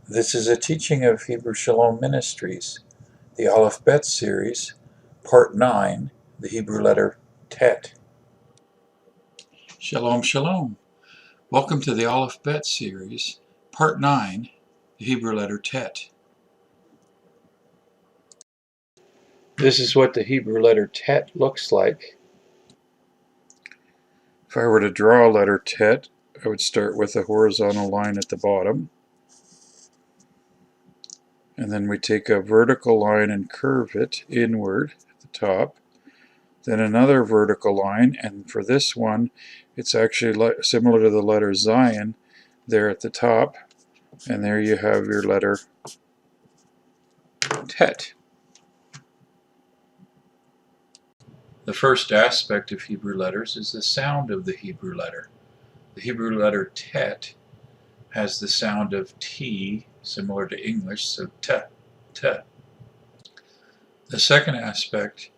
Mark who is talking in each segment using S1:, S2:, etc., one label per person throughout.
S1: This is a teaching of Hebrew Shalom Ministries, the Alef Bet series, Part 9, the Hebrew letter Tet. Shalom, Shalom. Welcome to the Alef Bet series, Part 9, the Hebrew letter Tet. This is what the Hebrew letter Tet looks like. If I were to draw a letter Tet, I would start with a horizontal line at the bottom. And then we take a vertical line and curve it inward at the top. Then another vertical line, and for this one, it's actually similar to the letter Zion there at the top. And there you have your letter Tet. The first aspect of Hebrew letters is the sound of the Hebrew letter. The Hebrew letter Tet has the sound of T, similar to English, so T, T. The second aspect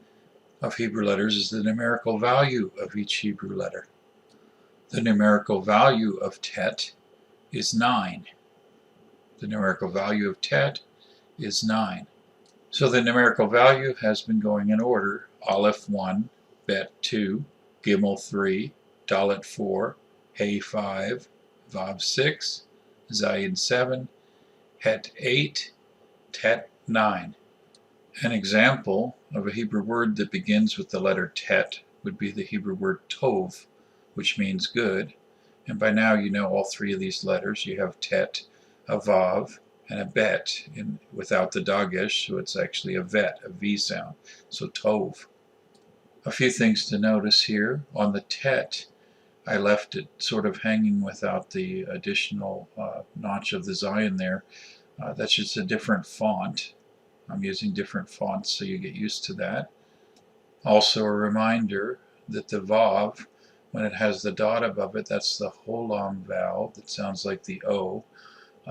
S1: of Hebrew letters is the numerical value of each Hebrew letter. The numerical value of Tet is 9. The numerical value of Tet is 9. So the numerical value has been going in order: Aleph 1, Bet 2, Gimel 3, Dalet 4, Hey 5, Vav 6, Zayin 7, Het 8, Tet 9. An example of a Hebrew word that begins with the letter Tet would be the Hebrew word Tov, which means good. And by now you know all three of these letters. You have Tet, a Vav, and a Bet without the dagesh, so it's actually a vet, a V sound, so Tov. A few things to notice here. On the Tet, I left it sort of hanging without the additional notch of the Zion there. That's just a different font. I'm using different fonts, so you get used to that. Also a reminder that the Vav, when it has the dot above it, that's the Holam vowel that sounds like the O.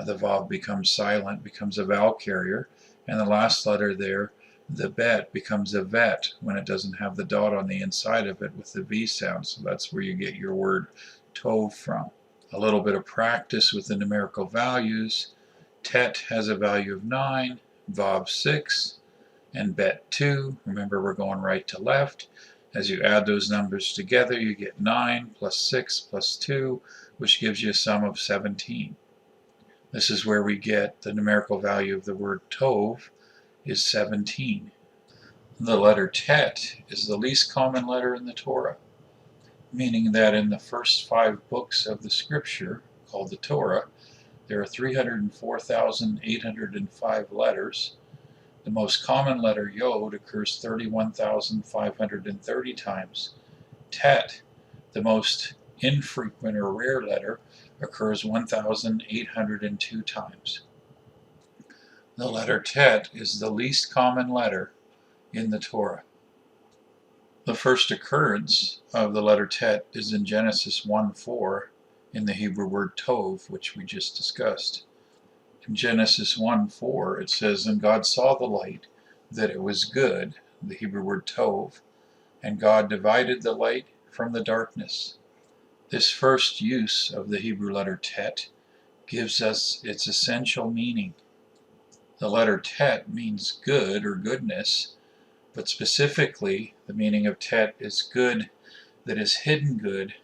S1: The Vav becomes silent, becomes a vowel carrier, and the last letter there, the Bet, becomes a Vet when it doesn't have the dot on the inside of it with the V sound, so that's where you get your word Tov from. A little bit of practice with the numerical values. Tet has a value of 9, Vav 6, and Bet 2. Remember, we're going right to left. As you add those numbers together, you get 9 plus 6 plus 2, which gives you a sum of 17. This is where we get the numerical value of the word Tov is 17. The letter Tet is the least common letter in the Torah, meaning that in the first 5 books of the scripture, called the Torah, there are 304,805 letters. The most common letter Yod occurs 31,530 times. Tet, the most infrequent or rare letter, occurs 1,802 times. The letter Tet is the least common letter in the Torah. The first occurrence of the letter Tet is in Genesis 1:4 in the Hebrew word Tov, which we just discussed. In Genesis 1:4 it says, "And God saw the light, that it was good," the Hebrew word Tov, "and God divided the light from the darkness." This first use of the Hebrew letter Tet gives us its essential meaning. The letter Tet means good or goodness, but specifically the meaning of Tet is good that is hidden good,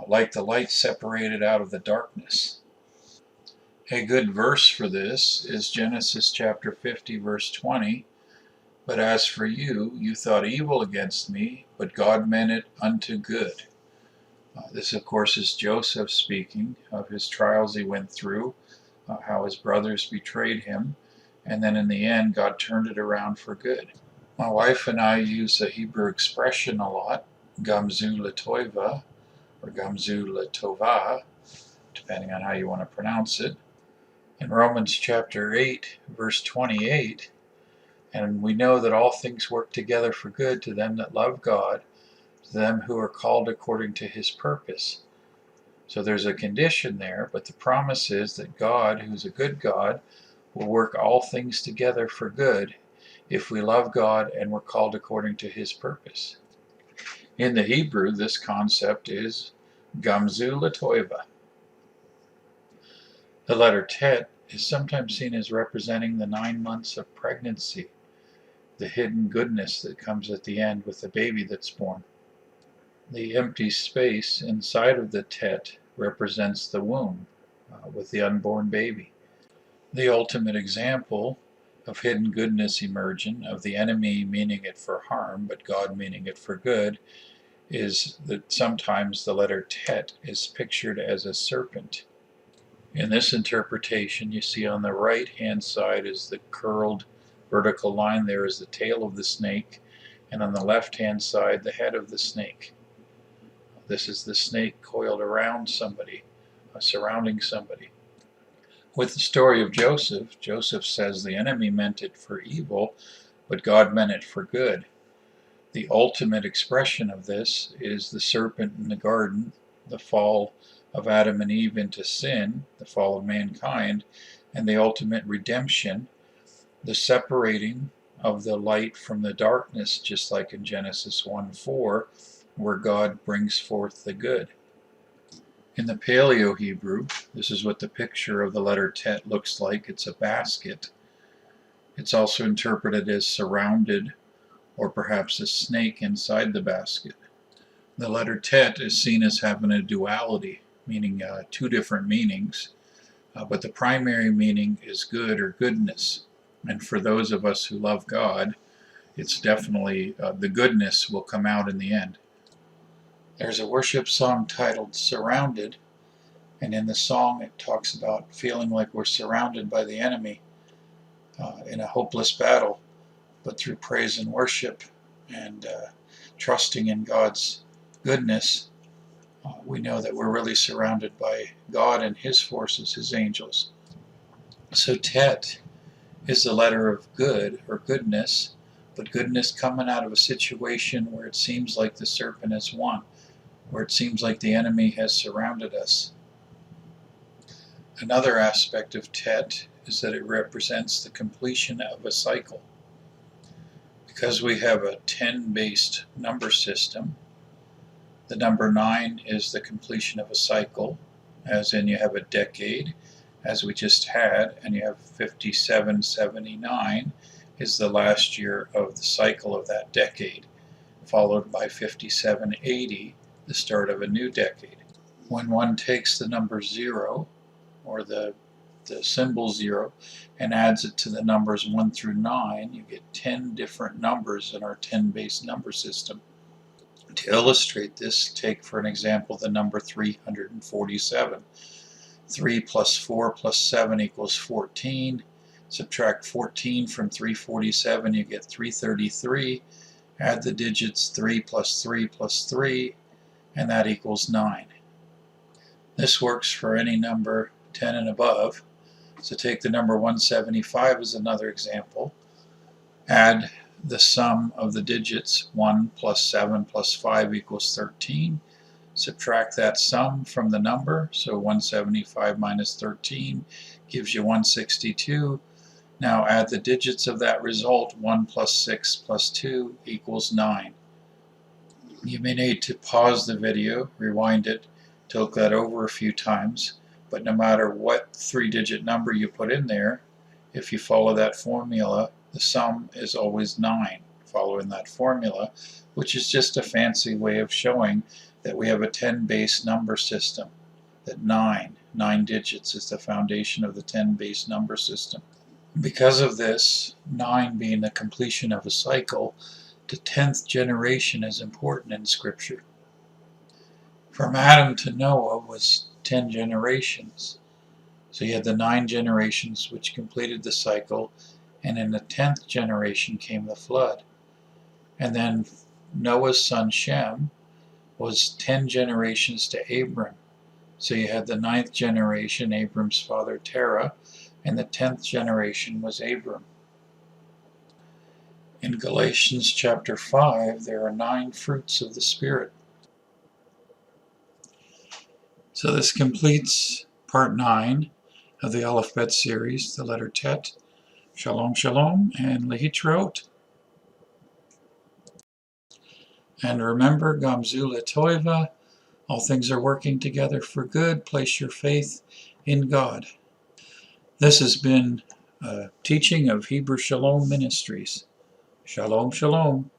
S1: like the light separated out of the darkness. A good verse for this is Genesis chapter 50, verse 20. "But as for you, you thought evil against me, but God meant it unto good." This, of course, is Joseph speaking of his trials he went through, how his brothers betrayed him, and then in the end, God turned it around for good. My wife and I use a Hebrew expression a lot, Gamzu Latoiva, or Gamzu Latova, depending on how you want to pronounce it. In Romans chapter 8, verse 28, "And we know that all things work together for good to them that love God, to them who are called according to his purpose." So there's a condition there, but the promise is that God, who's a good God, will work all things together for good if we love God and we're called according to his purpose. In the Hebrew, this concept is Gamzu Latoiva. The letter Tet is sometimes seen as representing the 9 months of pregnancy, the hidden goodness that comes at the end with the baby that's born. The empty space inside of the tet represents the womb with the unborn baby. The ultimate example of hidden goodness emerging, of the enemy meaning it for harm, but God meaning it for good, is that sometimes the letter tet is pictured as a serpent. In this interpretation, you see on the right hand side is the curled vertical line, there is the tail of the snake, and on the left hand side, the head of the snake. This is the snake coiled around somebody, surrounding somebody. With the story of Joseph, Joseph says the enemy meant it for evil, but God meant it for good. The ultimate expression of this is the serpent in the garden, the fall of Adam and Eve into sin, the fall of mankind, and the ultimate redemption, the separating of the light from the darkness, just like in Genesis 1:4, where God brings forth the good. In the Paleo Hebrew, this is what the picture of the letter tet looks like. It's a basket. It's also interpreted as surrounded, or perhaps a snake inside the basket. The letter tet is seen as having a duality, meaning two different meanings, but the primary meaning is good or goodness. And for those of us who love God, it's definitely the goodness will come out in the end. There's a worship song titled Surrounded, and in the song it talks about feeling like we're surrounded by the enemy in a hopeless battle, but through praise and worship and trusting in God's goodness, we know that we're really surrounded by God and His forces, His angels. So tet is the letter of good or goodness, but goodness coming out of a situation where it seems like the serpent has won, where it seems like the enemy has surrounded us. Another aspect of tet is that it represents the completion of a cycle. Because we have a 10-based number system, the number 9 is the completion of a cycle, as in you have a decade, as we just had, and you have 5779 is the last year of the cycle of that decade, followed by 5780, the start of a new decade. When one takes the number 0, or the symbol 0, and adds it to the numbers 1 through 9, you get 10 different numbers in our 10-base number system. To illustrate this, take for an example the number 347. 3 plus 4 plus 7 equals 14. Subtract 14 from 347, you get 333. Add the digits 3 plus 3 plus 3, and that equals 9. This works for any number 10 and above. So take the number 175 as another example. Add the sum of the digits 1 plus 7 plus 5 equals 13. Subtract that sum from the number, so 175 minus 13 gives you 162. Now add the digits of that result, 1 plus 6 plus 2 equals 9. You may need to pause the video, rewind it, to look that over a few times, but no matter what 3-digit number you put in there, if you follow that formula, the sum is always 9, following that formula, which is just a fancy way of showing that we have a 10-base number system, that 9 digits is the foundation of the 10-base number system. Because of this, 9 being the completion of a cycle, the 10th generation is important in Scripture. From Adam to Noah was 10 generations. So you had the 9 generations which completed the cycle, and in the 10th generation came the flood. And then Noah's son Shem was 10 generations to Abram. So you had the 9th generation, Abram's father Terah, and the 10th generation was Abram. In Galatians chapter 5, there are 9 fruits of the Spirit. So this completes part 9 of the Alef Bet series, the letter Tet. Shalom, shalom, and lehitraot. And remember, Gamzu Letoiva, all things are working together for good. Place your faith in God. This has been a teaching of Hebrew Shalom Ministries. Shalom, shalom.